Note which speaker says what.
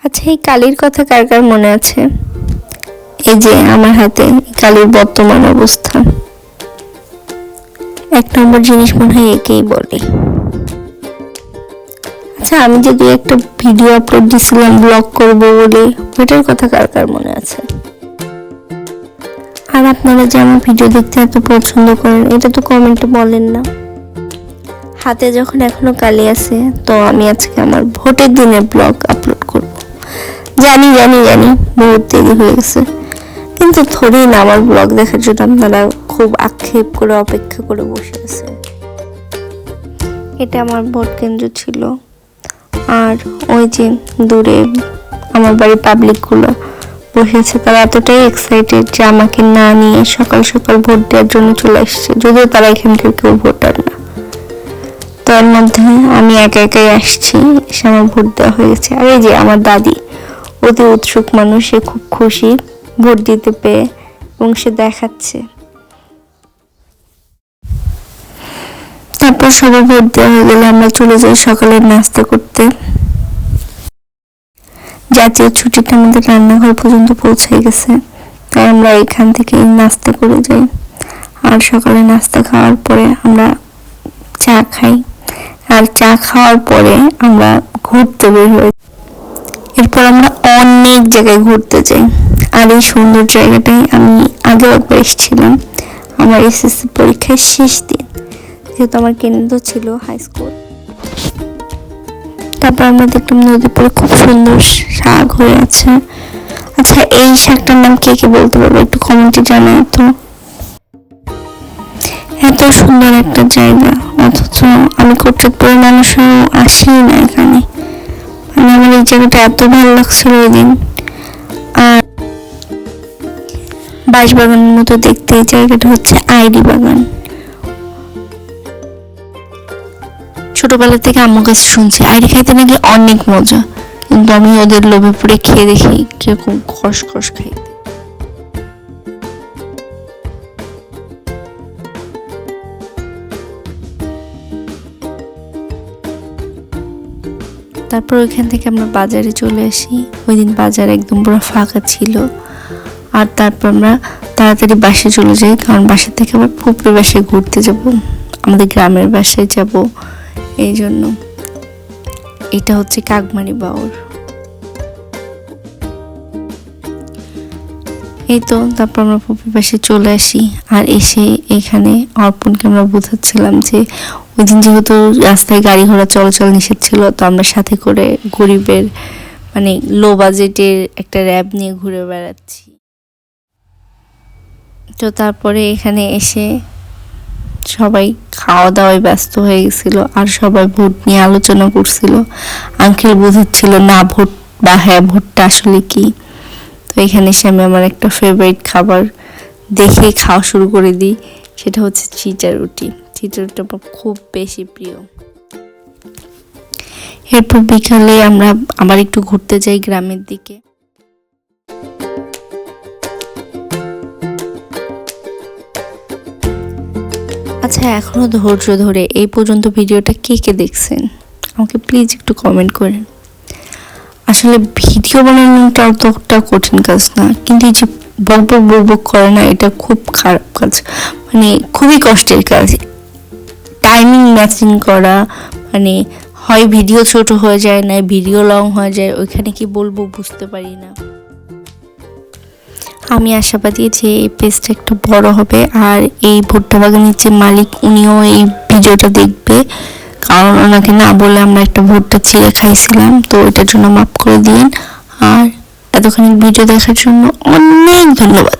Speaker 1: আচ্ছা, এই কালির কথা কার কার মনে আছে? এই যে আমার হাতে কালির বর্তমান অবস্থা। 1 নম্বর জিনিস মনে হয় একেই বলে। আচ্ছা, আমি যে দুই একটা ভিডিও আপলোড দিছিলাম ব্লগ করব বলে, ওইটার কথা কার কার মনে আছে? আর আপনারা যে আমার ভিডিও দেখতে এত পছন্দ করেন, এটা তো কমেন্টে বলেন না। হাতে যখন এখনো কালি আছে, তো আমি আজকে আমার ভোটের দিনের ব্লগ আপলোড করব। জানি জানি জানি বহুত দেরি হয়ে গেছে, কিন্তু থোড়েই না আমার ব্লগ দেখার জন্য আপনারা খুব আক্ষেপ করে অপেক্ষা করে বসে আছে। এটা আমার ভোট কেন্দ্র ছিল, আর ওই যে দূরে আমার বাড়ির পাবলিকগুলো বসে আছে। তারা এতটাই এক্সাইটেড যে আমাকে না নিয়ে সকাল সকাল ভোট দেওয়ার জন্য চলে আসছে, যদিও তারা এখানকার কেউ ভোটার না। তার মধ্যে আমি একা একাই আসছি, এসে আমার ভোট দেওয়া হয়ে গেছে। আর এই যে আমার দাদি, অতি উৎসুক মানুষ, সে খুব খুশি ভোট দিতে পেয়ে এবং সে দেখাচ্ছে। তারপর সবাই ভোট দেওয়া হয়ে গেলে আমরা চলে যাই সকালের নাস্তা করতে। জাতীয় ছুটিটা আমাদের রান্নাঘর পর্যন্ত পৌঁছে গেছে, তাই আমরা এখান থেকে নাস্তা করে যাই। আর সকালে নাস্তা খাওয়ার পরে আমরা চা খাই, আর চা খাওয়ার পরে আমরা ঘুরতে বের হই। এরপর আমরা অনেক জায়গায় ঘুরতে যাই। আর এই সুন্দর জায়গাটাই আমি আগেও একবার এসেছিলাম আমার এসএসসি পরীক্ষার শেষ দিন, যেহেতু আমার কেন্দ্র ছিল হাই স্কুল। তারপর আমরা দেখলাম নদীর পরে খুব সুন্দর শাক হয়ে আছে। আচ্ছা, এই শাকটার নাম কে কে বলতে পারবো একটু কমেন্টে জানাই তো। এত সুন্দর একটা জায়গা, অথচ আমি কোটচাঁদপুরের মানুষও আসি না এখানে। মানে আমার এই জায়গাটা এত ভালো লাগছিল ওই দিন। আর বাঁশবাগানের মতো দেখতে এই জায়গাটা হচ্ছে আইডি বাগান। ছোটবেলা থেকে আম্মুর কাছে শুনছি আইডি খাইতে নাকি অনেক মজা, কিন্তু আমি ওদের লোভে পড়ে খেয়ে দেখি কিরকম খসখস খাইতে। তারপর ওইখান থেকে আমরা বাজারে চলে আসি। ওই দিন বাজার একদম পুরো ফাঁকা ছিল। আর তারপর আমরা তাড়াতাড়ি বাসায় চলে যাই, কারণ বাসা থেকে আবার ফুপুর বাসায় ঘুরতে যাব, আমাদের গ্রামের বাসায় যাব। এই জন্য এটা হচ্ছে কাকমারি বাউর। এই তো তারপর আমরা ফুপুর বাসায় চলে আসি। আর এসে এখানে অর্পণকে আমরা বোঝাচ্ছিলাম যে ওই দিন যেহেতু রাস্তায় গাড়ি ঘোড়া চলাচল নিষেধ ছিল, তো আমরা সাথে করে গরিবের মানে লো বাজেটের একটা র্যাব নিয়ে ঘুরে বেড়াচ্ছি। তো তারপরে এখানে এসে সবাই খাওয়া দাওয়ায় ব্যস্ত হয়ে গেছিল, আর সবাই ভোট নিয়ে আলোচনা করছিল। আঙ্কেল বোঝাচ্ছিল না ভোট বা হ্যাঁ ভোটটা আসলে কি। তো এখানে এসে আমি আমার একটা ফেভারিট খাবার দেখে খাওয়া শুরু করে দিই, সেটা হচ্ছে চিটা রুটি। চিটা রুটি আমার খুব বেশি প্রিয়। এরপর বিকালে আমরা আবার একটু ঘুরতে যাই গ্রামের দিকে। আচ্ছা, এখনো ধৈর্য ধরে এই পর্যন্ত ভিডিওটা কে কে দেখছেন আমাকে প্লিজ একটু কমেন্ট করেন। আসলে ভিডিও বানানোটা অতটা কঠিন কাজ না, কিন্তু এই যে বকবক করে না, এটা খুব খারাপ কাজ, মানে খুবই কষ্টের কাজ। টাইমিং ম্যাচিং করা, মানে হয় ভিডিও ছোট হয়ে যায়, না ভিডিও লং হয়ে যায়, ওইখানে কি বলবো বুঝতে পারি না। আমি আশাবাদী যে এই পেজটা একটু বড় হবে, আর এই ভুট্টা বাগানের যে মালিক উনিও এই ভিডিওটা দেখবে, কারণ ওনাকে না বলে আমরা একটা ভুট্টা ছিঁড়ে খাইছিলাম, তো এটার জন্য মাফ করে দিন। আর এতক্ষণ ভিডিও দেখার জন্য অনেক ধন্যবাদ।